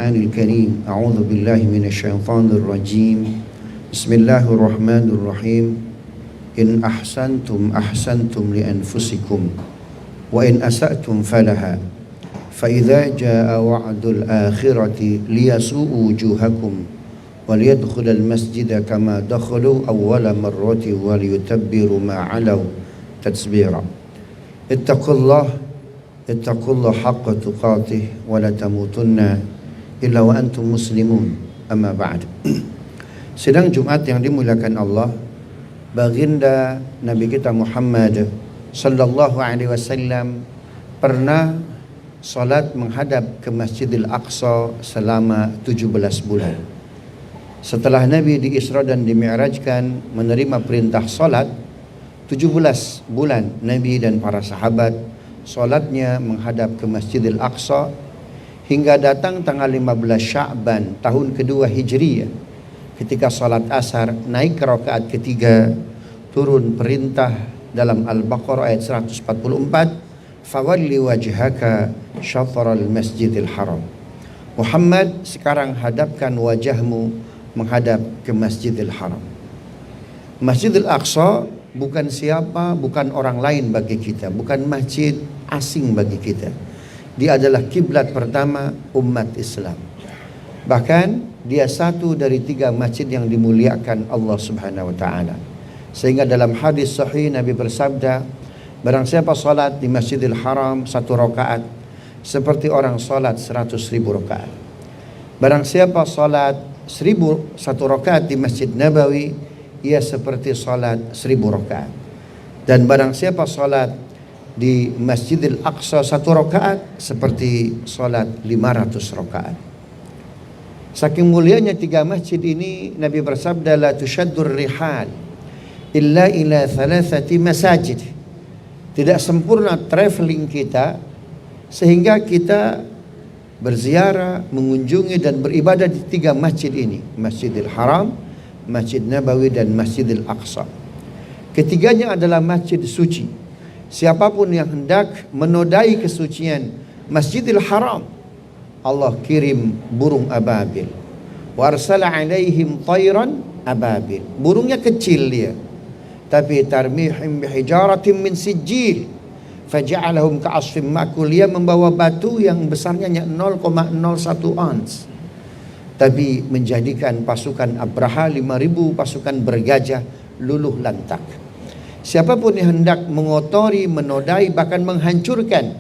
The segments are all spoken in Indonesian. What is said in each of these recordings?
القرآن الكريم. أعوذ بالله من الشيطان الرجيم. بسم الله الرحمن الرحيم. إن أحسنتم أحسنتم لأنفسكم وإن أسأتم فلها فإذا جاء وعد الآخرة ليسوءوا وجوهكم وليدخل المسجد كما دخلوا أول مرة وليتبروا ما علوا تتبيرا. اتقوا الله حق تقاته ولا تموتن إلا وأنتم مسلمون. أما بعد. Sidang Jumat yang dimuliakan Allah, baginda Nabi kita Muhammad sallallahu alaihi wasallam pernah salat menghadap ke Masjidil Aqsa selama 17 bulan. Setelah Nabi di Isra dan dimi'rajkan menerima perintah salat, 17 bulan Nabi dan para sahabat salatnya menghadap ke Masjidil Aqsa hingga datang tanggal 15 Sya'ban tahun kedua Hijriyah. Ketika salat asar naik ke rakaat ketiga, turun perintah dalam Al-Baqarah ayat 144, fawalli wajhaka syatral masjidil haram. Muhammad, sekarang hadapkan wajahmu menghadap ke Masjidil Haram. Masjidil Aqsa bukan siapa, bukan orang lain bagi kita, bukan masjid asing bagi kita. Dia adalah kiblat pertama umat Islam. Bahkan dia satu dari 3 masjid yang dimuliakan Allah Subhanahu wa taala. Sehingga dalam hadis sahih Nabi bersabda, barang siapa salat di Masjidil Haram 1 rakaat seperti orang salat 100.000 rakaat. Barang siapa salat 1 rakaat di Masjid Nabawi, ia seperti salat 1000 rakaat. Dan barang siapa salat di Masjidil Aqsa 1 rakaat seperti salat 500 rakaat. Saking mulianya 3 masjid ini, Nabi bersabda, la tushaddur rihal illa ila 3 masajid. Tidak sempurna traveling kita sehingga kita berziarah, mengunjungi dan beribadah di 3 masjid ini, Masjidil Haram, Masjid Nabawi dan Masjidil Aqsa. Ketiganya adalah masjid suci. Siapapun yang hendak menodai kesucian Masjidil Haram, Allah kirim burung ababil. Wa arsala alaihim tayran ababil. Burungnya kecil dia, tapi tarmihim bihijaratin min sijil faja'alahum ka'asfim ma'kul. Dia membawa batu yang besarnya 0,01 ons, tapi menjadikan pasukan Abraha 5.000 pasukan bergajah luluh lantak. Siapapun yang hendak mengotori, menodai, bahkan menghancurkan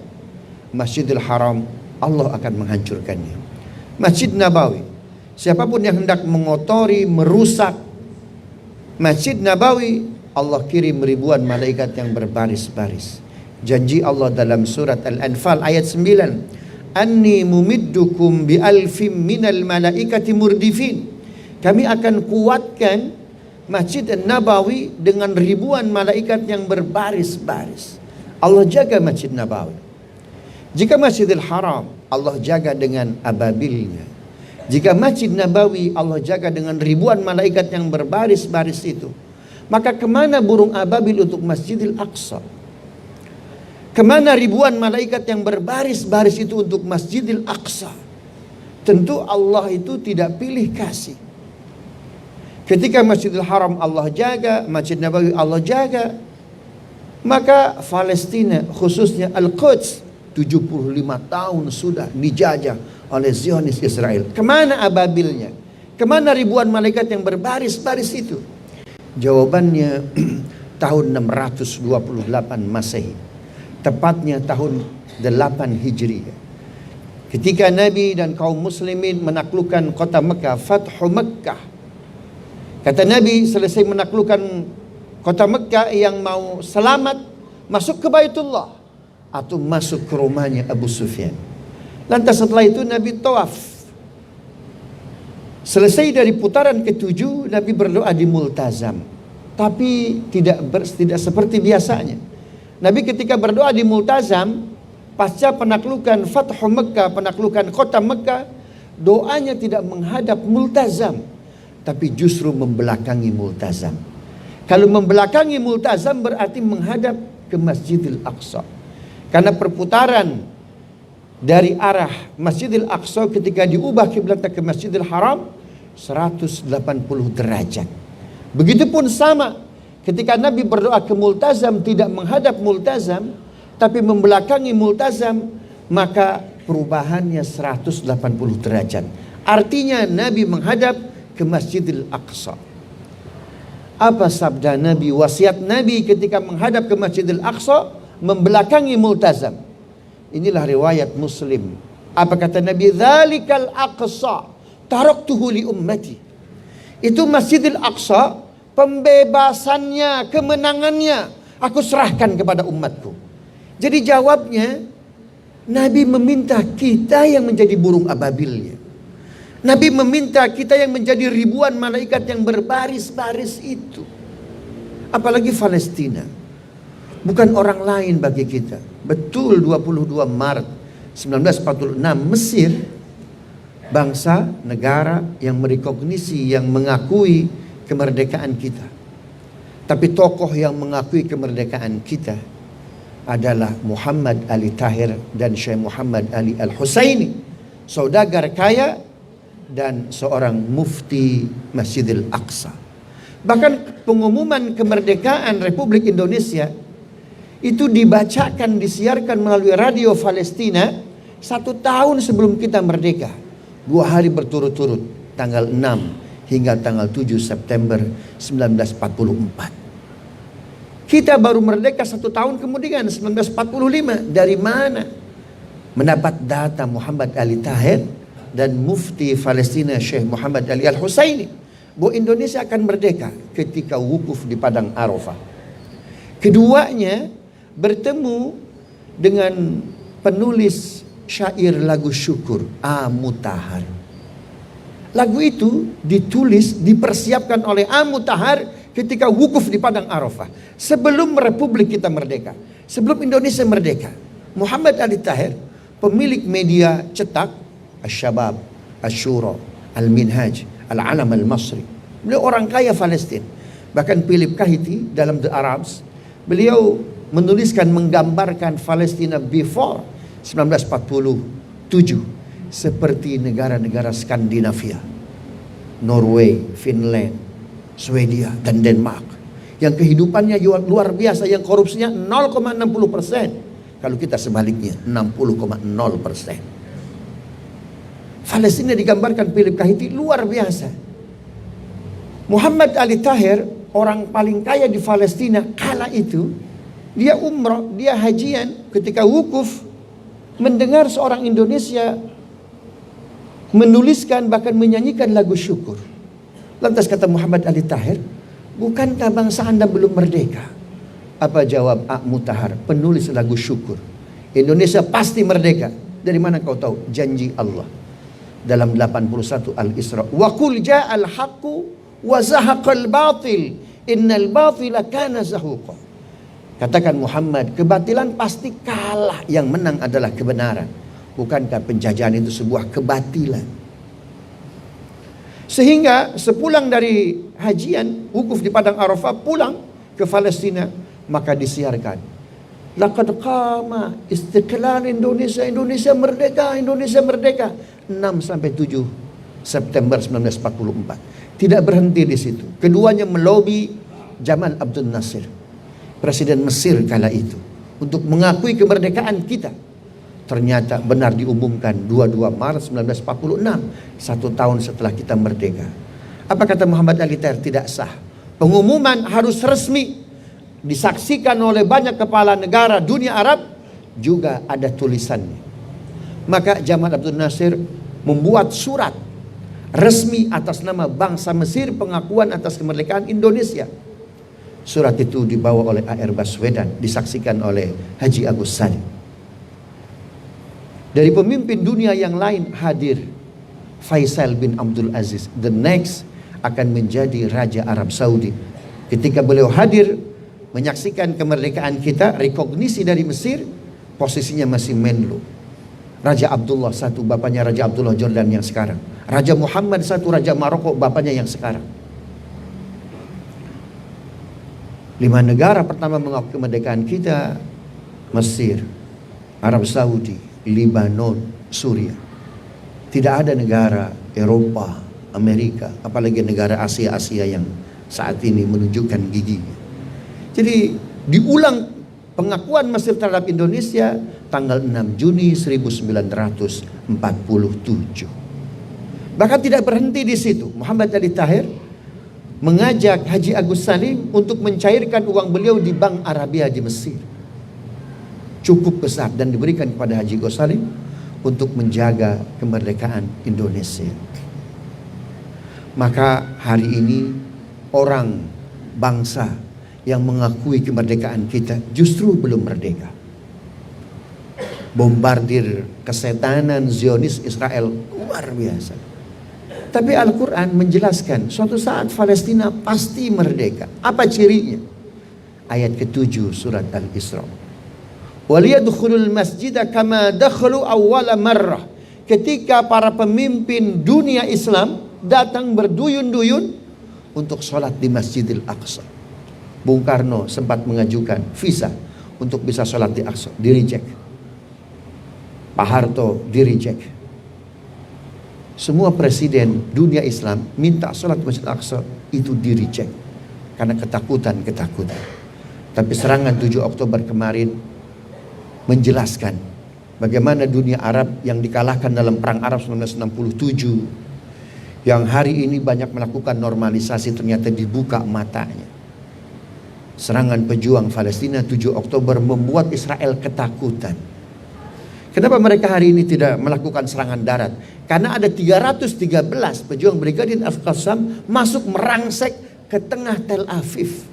Masjidil Haram, Allah akan menghancurkannya. Masjid Nabawi, siapapun yang hendak mengotori, merusak Masjid Nabawi, Allah kirim ribuan malaikat yang berbaris-baris. Janji Allah dalam surat Al-Anfal ayat 9, anni mumiddukum bi alfim minal malaikati murdifin. Kami akan kuatkan Masjid Nabawi dengan ribuan malaikat yang berbaris-baris. Allah jaga Masjid Nabawi. Jika Masjidil Haram, Allah jaga dengan ababilnya. Jika Masjid Nabawi, Allah jaga dengan ribuan malaikat yang berbaris-baris itu, maka kemana burung ababil untuk Masjidil Aqsa? Kemana ribuan malaikat yang berbaris-baris itu untuk Masjidil Aqsa? Tentu Allah itu tidak pilih kasih. Ketika Masjidil Haram Allah jaga, Masjid Nabawi Allah jaga, maka Palestina, khususnya Al-Quds, 75 tahun sudah dijajah oleh Zionis Israel. Kemana ababilnya? Kemana ribuan malaikat yang berbaris-baris itu? Jawabannya tahun 628 Masehi. Tepatnya tahun 8 Hijriah. Ketika Nabi dan kaum muslimin menaklukkan kota Mekah, Fathu Mekah. Kata Nabi, selesai menaklukkan kota Mekah, yang mau selamat masuk ke Baitullah atau masuk ke rumahnya Abu Sufyan. Lantas setelah itu Nabi tawaf. Selesai dari putaran ke-7, Nabi berdoa di Multazam. Tapi tidak seperti biasanya. Nabi ketika berdoa di Multazam, pasca penaklukan Fathu Mekah, penaklukan kota Mekah, doanya tidak menghadap Multazam, tapi justru membelakangi Multazam. Kalau membelakangi Multazam berarti menghadap ke Masjidil Aqsa. Karena perputaran dari arah Masjidil Aqsa ketika diubah kiblatnya ke Masjidil Haram 180 derajat. Begitupun sama ketika Nabi berdoa ke Multazam tidak menghadap Multazam tapi membelakangi Multazam, maka perubahannya 180 derajat. Artinya Nabi menghadap ke Masjidil Aqsa. Apa sabda Nabi, wasiat Nabi ketika menghadap ke Masjidil Aqsa, membelakangi Multazam? Inilah riwayat Muslim. Apa kata Nabi? Dzalikal Aqsa taraktuhu li ummati. Itu Masjidil Aqsa, pembebasannya, kemenangannya aku serahkan kepada umatku. Jadi jawabnya, Nabi meminta kita yang menjadi burung ababilnya. Nabi meminta kita yang menjadi ribuan malaikat yang berbaris-baris itu. Apalagi Palestina, bukan orang lain bagi kita. Betul, 22 Maret 1946 Mesir, bangsa negara yang merekognisi, yang mengakui kemerdekaan kita. Tapi tokoh yang mengakui kemerdekaan kita adalah Muhammad Ali Tahir dan Syekh Muhammad Ali Al-Husaini, saudagar kaya dan seorang mufti Masjidil Aqsa. Bahkan pengumuman kemerdekaan Republik Indonesia itu dibacakan, disiarkan melalui radio Palestina 1 tahun sebelum kita merdeka, 2 hari berturut-turut, tanggal 6 hingga tanggal 7 September 1945. Kita baru merdeka 1 tahun kemudian 1945. Dari mana mendapat data Muhammad Ali Tahir dan mufti Palestina Syekh Muhammad Ali Al-Husaini bahwa Indonesia akan merdeka ketika wukuf di Padang Arafah? Keduanya bertemu dengan penulis syair lagu syukur A. Mutahar. Lagu itu ditulis, dipersiapkan oleh A. Mutahar ketika wukuf di Padang Arafah, sebelum Republik kita merdeka, sebelum Indonesia merdeka. Muhammad Ali Tahir, pemilik media cetak Asy-Syabab, Asy-Syura, Al-Minhaj, Al-Alam Al-Masri. Beliau orang kaya Palestina. Bahkan Philip Kahiti dalam The Arabs, beliau menuliskan, menggambarkan Palestina before 1947 seperti negara-negara Skandinavia, Norway, Finland, Swedia dan Denmark, yang kehidupannya luar biasa, yang korupsinya 0,60%. Kalau kita sebaliknya 60,0%. Palestina digambarkan Philip Kahiti luar biasa. Muhammad Ali Tahir, orang paling kaya di Palestina kala itu, dia umrah, dia hajian, ketika wukuf mendengar seorang Indonesia menuliskan bahkan menyanyikan lagu syukur. Lantas kata Muhammad Ali Tahir, bukankah bangsa Anda belum merdeka? Apa jawab A. Mutahar, penulis lagu syukur? Indonesia pasti merdeka. Dari mana kau tahu? Janji Allah dalam 81 Al-Isra. Wa qul ja'al haqqu wa zahaqal batil innal batila kana zahuqa. Katakan Muhammad, kebatilan pasti kalah, yang menang adalah kebenaran. Bukankah penjajahan itu sebuah kebatilan? Sehingga sepulang dari hajian, wukuf di Padang Arafah, pulang ke Palestina, maka disiarkan, laqad qama istiqlal Indonesia, Indonesia merdeka, Indonesia merdeka. 6-7 September 1944. Tidak berhenti di situ. Keduanya melobi Jamal Abdul Nasir, Presiden Mesir kala itu, untuk mengakui kemerdekaan kita. Ternyata benar diumumkan 22 Maret 1946, 1 tahun setelah kita merdeka. Apa kata Muhammad Ali Tahir? Tidak sah. Pengumuman harus resmi, disaksikan oleh banyak kepala negara dunia Arab, juga ada tulisannya. Maka Jamal Abdul Nasir membuat surat resmi atas nama bangsa Mesir, pengakuan atas kemerdekaan Indonesia. Surat itu dibawa oleh A.R. Baswedan, disaksikan oleh Haji Agus Salim. Dari pemimpin dunia yang lain hadir Faisal bin Abdul Aziz, the next akan menjadi Raja Arab Saudi. Ketika beliau hadir menyaksikan kemerdekaan kita, rekognisi dari Mesir, posisinya masih Menlo. Raja Abdullah I, bapaknya Raja Abdullah Jordan yang sekarang. Raja Muhammad I, Raja Maroko, bapaknya yang sekarang. 5 negara pertama mengakui kemerdekaan kita: Mesir, Arab Saudi, Lebanon, Suriah. Tidak ada negara Eropa, Amerika, apalagi negara Asia yang saat ini menunjukkan giginya. Jadi diulang pengakuan Mesir terhadap Indonesia tanggal 6 Juni 1947. Bahkan tidak berhenti di situ. Muhammad Ali Tahir mengajak Haji Agus Salim untuk mencairkan uang beliau di Bank Arabia di Mesir. Cukup besar dan diberikan kepada Haji Agus Salim untuk menjaga kemerdekaan Indonesia. Maka hari ini orang bangsa yang mengakui kemerdekaan kita justru belum merdeka. Bombardir kesetanan Zionis Israel luar biasa. Tapi Al-Quran menjelaskan suatu saat Palestina pasti merdeka. Apa cirinya? Ayat ke-7 surat Al-Isra. Waliyadkhulul masjidah kama dakhalu awwala marrah. Ketika para pemimpin dunia Islam datang berduyun-duyun untuk sholat di Masjidil Aqsa. Bung Karno sempat mengajukan visa untuk bisa sholat di Aqsa, di-reject. Pak Harto di-reject. Semua presiden dunia Islam minta sholat di Masjid Aqsa, itu di-reject karena ketakutan. Tapi serangan 7 Oktober kemarin menjelaskan bagaimana dunia Arab yang dikalahkan dalam perang Arab 1967, yang hari ini banyak melakukan normalisasi, ternyata dibuka matanya. Serangan pejuang Palestina 7 Oktober membuat Israel ketakutan. Kenapa mereka hari ini tidak melakukan serangan darat? Karena ada 313 pejuang Brigadir Al-Qassam masuk merangsek ke tengah Tel Aviv.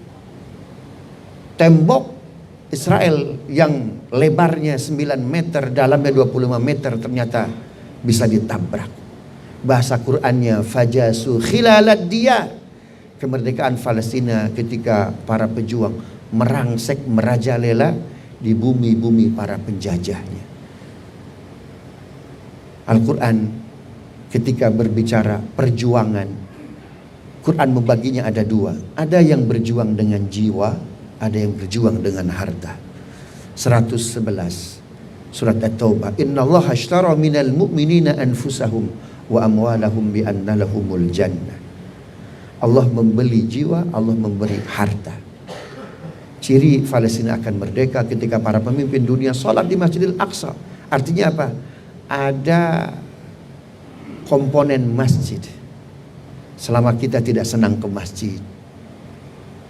Tembok Israel yang lebarnya 9 meter, dalamnya 25 meter ternyata bisa ditabrak. Bahasa Qur'annya fajasu khilalad diyar. Kemerdekaan Palestina ketika para pejuang merangsek merajalela di bumi-bumi para penjajahnya. Al-Quran ketika berbicara perjuangan, Quran membaginya ada 2. Ada yang berjuang dengan jiwa, ada yang berjuang dengan harta. 111 surat At-Taubah. Innallaha ashtara minal mu'minina anfusahum wa amwalahum bi anna lahumul jannah. Allah membeli jiwa, Allah memberi harta. Ciri Palestina akan merdeka ketika para pemimpin dunia sholat di Masjidil Aqsa. Artinya apa? Ada komponen masjid. Selama kita tidak senang ke masjid,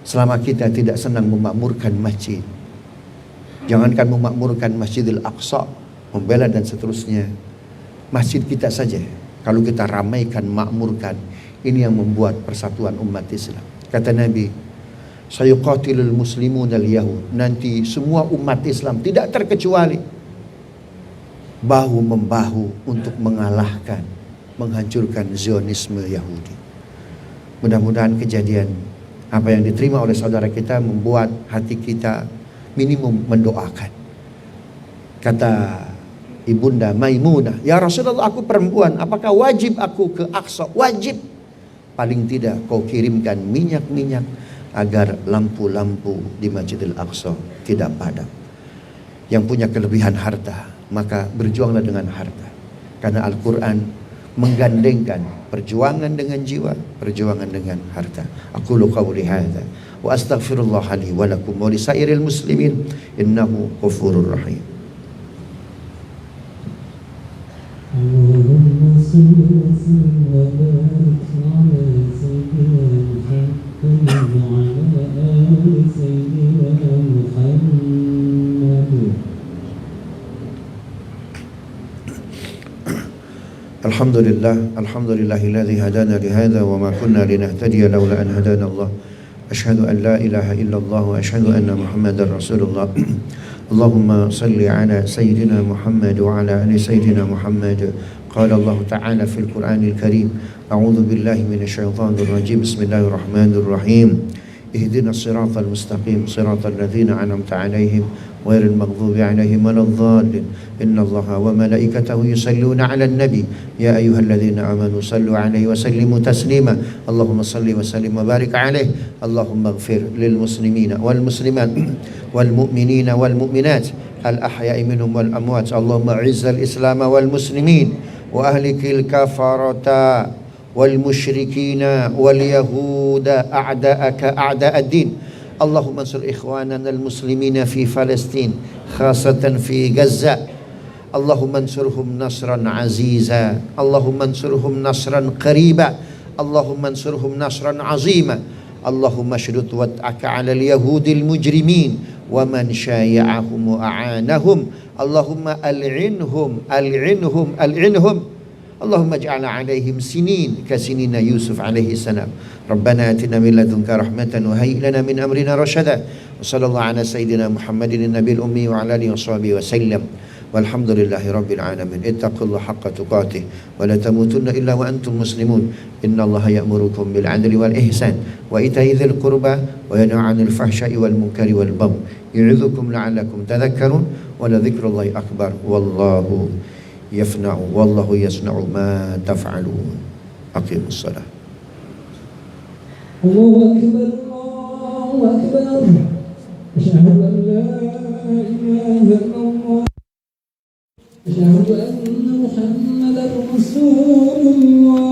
selama kita tidak senang memakmurkan masjid, jangankan memakmurkan Masjidil Aqsa, membela dan seterusnya, masjid kita saja kalau kita ramaikan, makmurkan, ini yang membuat persatuan umat Islam. Kata Nabi, sayuqatilul muslimun al-yahud, nanti semua umat Islam tidak terkecuali bahu membahu untuk mengalahkan, menghancurkan Zionisme Yahudi. Mudah-mudahan kejadian apa yang diterima oleh saudara kita membuat hati kita minimum mendoakan. Kata Ibunda Maimunah, ya Rasulullah, aku perempuan, apakah wajib aku ke Aqsa? Wajib. Paling tidak kau kirimkan minyak-minyak agar lampu-lampu di Masjidil Aqsa tidak padam. Yang punya kelebihan harta, maka berjuanglah dengan harta. Karena Al-Quran menggandengkan perjuangan dengan jiwa, perjuangan dengan harta. Aqulu qawli hadza wa astaghfirullah li wa lakum wa lisairil muslimin innahu ghafurur rahim. Allahumma salli wa sallim wa barik ala sayyidina Muhammad wa ala ali sayyidina Muhammad. Alhamdulillahilladzi hadana lihadza wa ma kunna linahtadiya laula an hadana Allah. Asyhadu an la ilaha illallah wa asyhadu anna Muhammadar Rasulullah. Allahumma salli ala sayyidina Muhammad wa ala ali sayyidina Muhammad. Qala Allah Ta'ala fil Qur'anil Karim, a'udzu billahi minasy syaithanir rajim. Bismillahirrahmanirrahim. Ihdinas siratal mustaqim, siratal ladzina an'amta 'alaihim غير المغضوب عليهم ولا الضالين إن الله وملائكته يصلون على النبي يا أيها الذين آمنوا صلوا عليه وسلموا تسليما اللهم صل وسلم وبارك عليه اللهم اغفر للمسلمين والمسلمات والمؤمنين والمؤمنات الأحياء منهم والأموات اللهم أعز الإسلام والمسلمين وأهلك الكفرة والمشركين واليهود أعداءك أعداء الدين اللهم انصر إخواننا المسلمين في فلسطين خاصة في غزة اللهم انصرهم نصرا عزيزا اللهم انصرهم نصرا قريبا اللهم انصرهم نصرا عظيما اللهم اشدد وطأك على اليهود المجرمين ومن شايعهم وأعانهم اللهم ألعنهم اللهم اجعل عليهم سنين كسنين يوسف عليه السلام ربنا آتنا من لدنك رحمة وهيئ لنا من أمرنا رشدا وصلى الله على سيدنا محمد النبي الأمي وعلى آله وصحبه وسلم والحمد لله رب العالمين اتقوا الله حق تقاته ولا تموتن إلا وأنتم مسلمون إن الله يأمركم بالعدل والإحسان وإيتاء ذي القربى وينهى عن الفحشاء والمنكر والبغي يعظكم لعلكم تذكرون ولذكر الله أكبر والله يصنع ما تفعلون أقيموا الصلاة الله أكبر الله أكبر أشهد أن لا إله إلا الله أشهد أن محمدا رسول الله